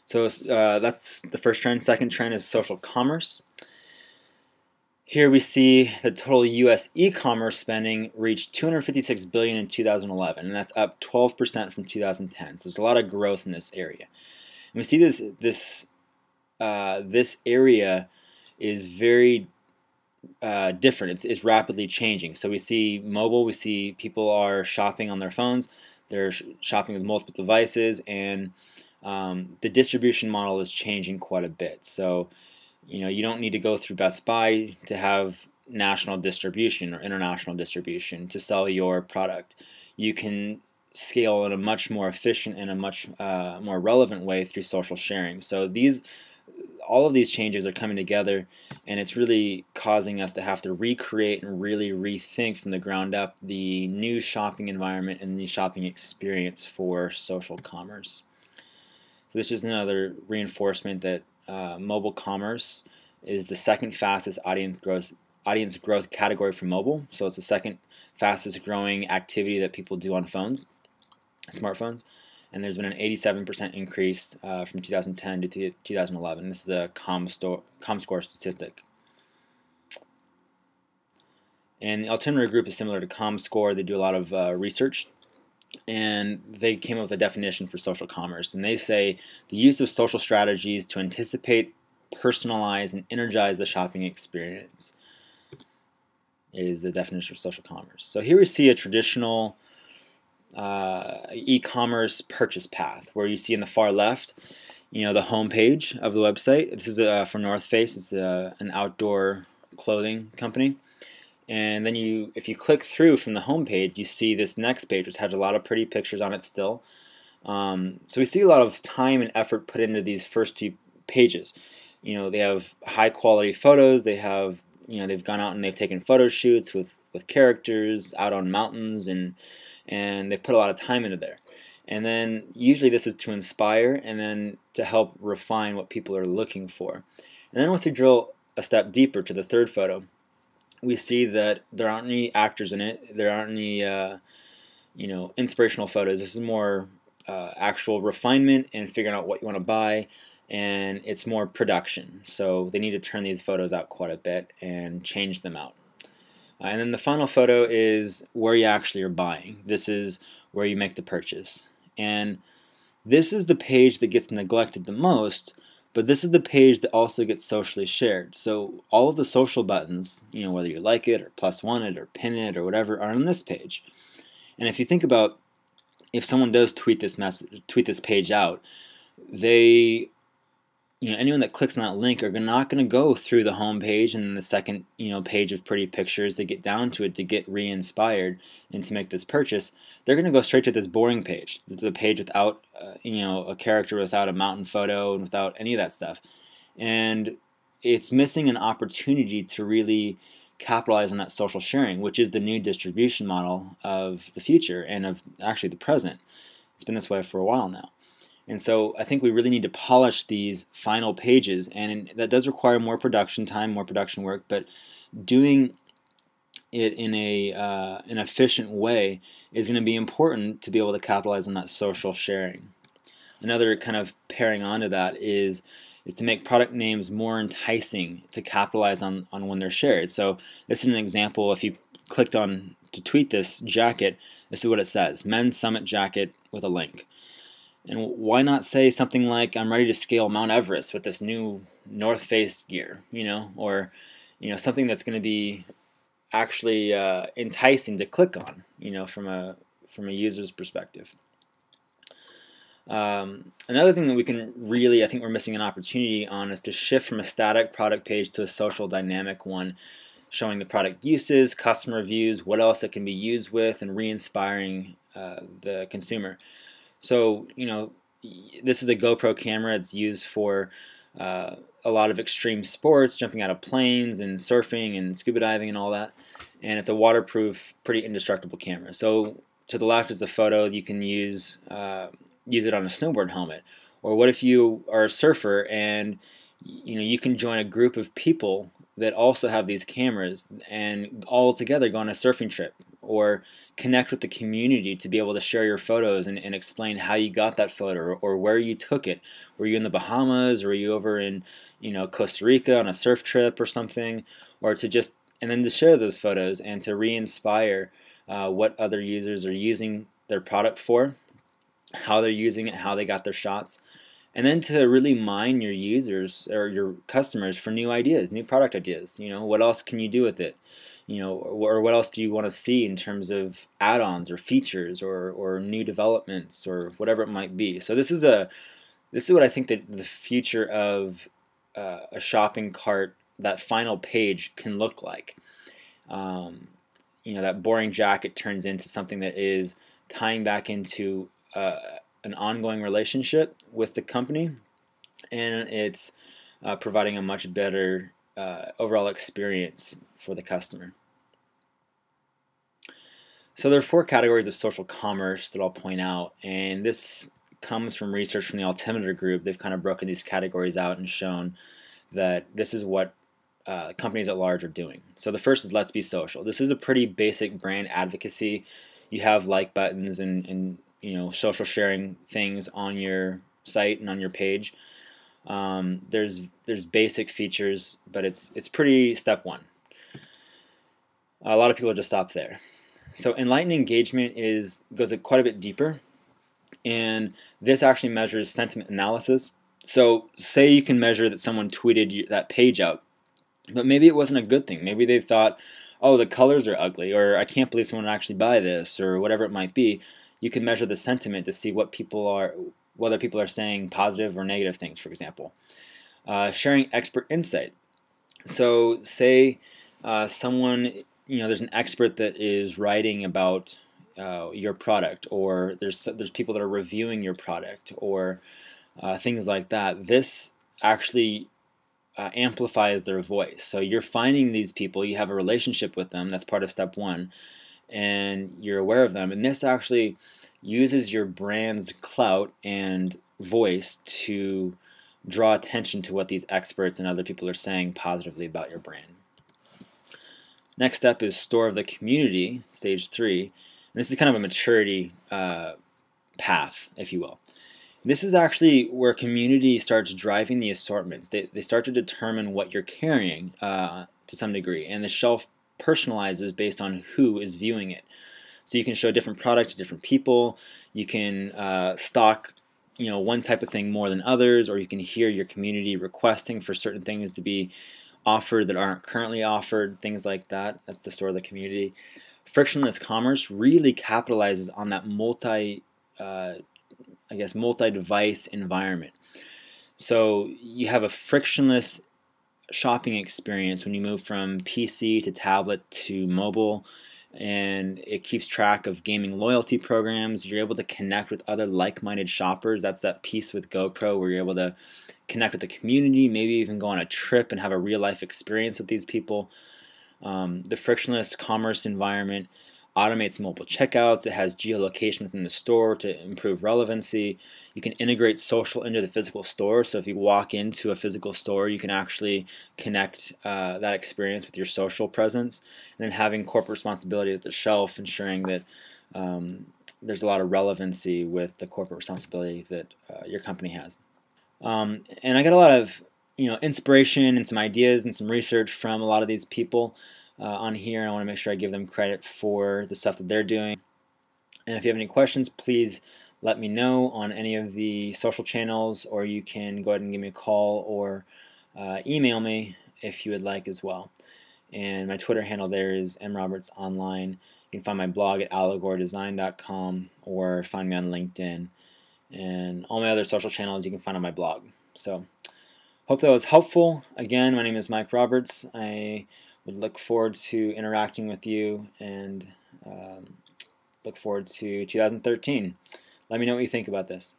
So that's the first trend. Second trend is social commerce. Here we see the total U.S. e-commerce spending reached 256 billion in 2011, and that's up 12% from 2010. So there's a lot of growth in this area. And we see this area is very different. It's rapidly changing. So we see mobile. We see people are shopping on their phones. They're shopping with multiple devices, and the distribution model is changing quite a bit. So you don't need to go through Best Buy to have national distribution or international distribution to sell your product. You can scale in a much more efficient and a much more relevant way through social sharing. So all of these changes are coming together, and it's really causing us to have to recreate and really rethink from the ground up the new shopping environment and the shopping experience for social commerce. So this is another reinforcement that mobile commerce is the second fastest audience growth category for mobile. So it's the second fastest growing activity that people do on smartphones. And there's been an 87% increase from 2010 to 2011. This is a ComScore statistic. And the alternative group is similar to ComScore. They do a lot of research, and they came up with a definition for social commerce. And they say the use of social strategies to anticipate, personalize, and energize the shopping experience is the definition of social commerce. So here we see a traditional e-commerce purchase path, where you see in the far left, the home page of the website. This is for North Face. It's an outdoor clothing company. And then if you click through from the home page, you see this next page, which has a lot of pretty pictures on it still. So we see a lot of time and effort put into these first two pages. They have high quality photos. They have, they've gone out and they've taken photo shoots with characters out on mountains, and they've put a lot of time into there. And then usually this is to inspire and then to help refine what people are looking for. And then once we drill a step deeper to the third photo, we see that there aren't any actors in it. There aren't any inspirational photos. This is more actual refinement and figuring out what you want to buy, and it's more production. So they need to turn these photos out quite a bit and change them out. And then the final photo is where you actually are buying. This is where you make the purchase. And this is the page that gets neglected the most, but this is the page that also gets socially shared. So all of the social buttons, whether you like it or plus one it or pin it or whatever, are on this page. And if you think about, if someone does tweet this page out, anyone that clicks on that link are not going to go through the home page and then the second page of pretty pictures. They get down to it to get re-inspired and to make this purchase. They're going to go straight to this boring page, the page without a character, without a mountain photo, and without any of that stuff. And it's missing an opportunity to really capitalize on that social sharing, which is the new distribution model of the future and of actually the present. It's been this way for a while now. And so I think we really need to polish these final pages, and that does require more production time, more production work, but doing it in an efficient way is going to be important to be able to capitalize on that social sharing. Another kind of pairing onto that is to make product names more enticing to capitalize on when they're shared. So this is an example. If you clicked on to tweet this jacket, this is what it says: Men's Summit Jacket with a link. And why not say something like, I'm ready to scale Mount Everest with this new North Face gear, or something that's going to be actually enticing to click on, from a user's perspective. Another thing that we can really, I think we're missing an opportunity on, is to shift from a static product page to a social dynamic one, showing the product uses, customer reviews, what else it can be used with, and re-inspiring the consumer. So, this is a GoPro camera. It's used for a lot of extreme sports, jumping out of planes and surfing and scuba diving and all that. And it's a waterproof, pretty indestructible camera. So to the left is a photo. You can use it on a snowboard helmet. Or what if you are a surfer and you can join a group of people that also have these cameras and all together go on a surfing trip or connect with the community to be able to share your photos and explain how you got that photo, or where you took it. Were you in the Bahamas, or were you over in Costa Rica on a surf trip or something, or to just and then to share those photos and to re-inspire what other users are using their product for, how they're using it, how they got their shots, and then to really mine your users or your customers for new ideas, new product ideas. What else can you do with it? Or what else do you want to see in terms of add-ons or features or new developments or whatever it might be. So this is what I think that the future of a shopping cart, that final page, can look like. That boring jacket turns into something that is tying back into an ongoing relationship with the company, and it's providing a much better overall experience for the customer. So there are 4 categories of social commerce that I'll point out, and this comes from research from the Altimeter group. They've kind of broken these categories out and shown that this is what companies at large are doing. So the first is Let's Be Social. This is a pretty basic brand advocacy. You have like buttons and social sharing things on your site and on your page. There's basic features, but it's pretty step 1. A lot of people just stop there. So enlightened engagement goes quite a bit deeper, and this actually measures sentiment analysis. So say you can measure that someone tweeted that page out, but maybe it wasn't a good thing. Maybe they thought, oh, the colors are ugly, or I can't believe someone would actually buy this, or whatever it might be. You can measure the sentiment to see whether people are saying positive or negative things, for example. Sharing expert insight. So say someone, there's an expert that is writing about your product, or there's people that are reviewing your product, or things like that. This actually amplifies their voice. So you're finding these people, you have a relationship with them, that's part of step 1, and you're aware of them, and this actually uses your brand's clout and voice to draw attention to what these experts and other people are saying positively about your brand. Next step is store of the community, stage 3, and this is kind of a maturity path, if you will. This is actually where community starts driving the assortments. They start to determine what you're carrying to some degree, and the shelf personalizes based on who is viewing it. So you can show different products to different people. You can stock one type of thing more than others, or you can hear your community requesting for certain things to be offered that aren't currently offered, things like that. That's the store of the community. Frictionless commerce really capitalizes on that multi-device environment. So you have a frictionless shopping experience when you move from PC to tablet to mobile, and it keeps track of gaming loyalty programs. You're able to connect with other like-minded shoppers. That's that piece with GoPro where you're able to connect with the community, maybe even go on a trip and have a real-life experience with these people. The frictionless commerce environment automates mobile checkouts. It has geolocation within the store to improve relevancy. You can integrate social into the physical store. So if you walk into a physical store, you can actually connect that experience with your social presence. And then having corporate responsibility at the shelf, ensuring that there's a lot of relevancy with the corporate responsibility that your company has. And I got a lot of inspiration and some ideas and some research from a lot of these people on here. I want to make sure I give them credit for the stuff that they're doing. And if you have any questions, please let me know on any of the social channels, or you can go ahead and give me a call or email me if you would like as well. And my Twitter handle there is mrobertsonline. You can find my blog at allegoredesign.com or find me on LinkedIn. And all my other social channels you can find on my blog. So hope that was helpful. Again, my name is Mike Roberts. I would look forward to interacting with you, and look forward to 2013. Let me know what you think about this.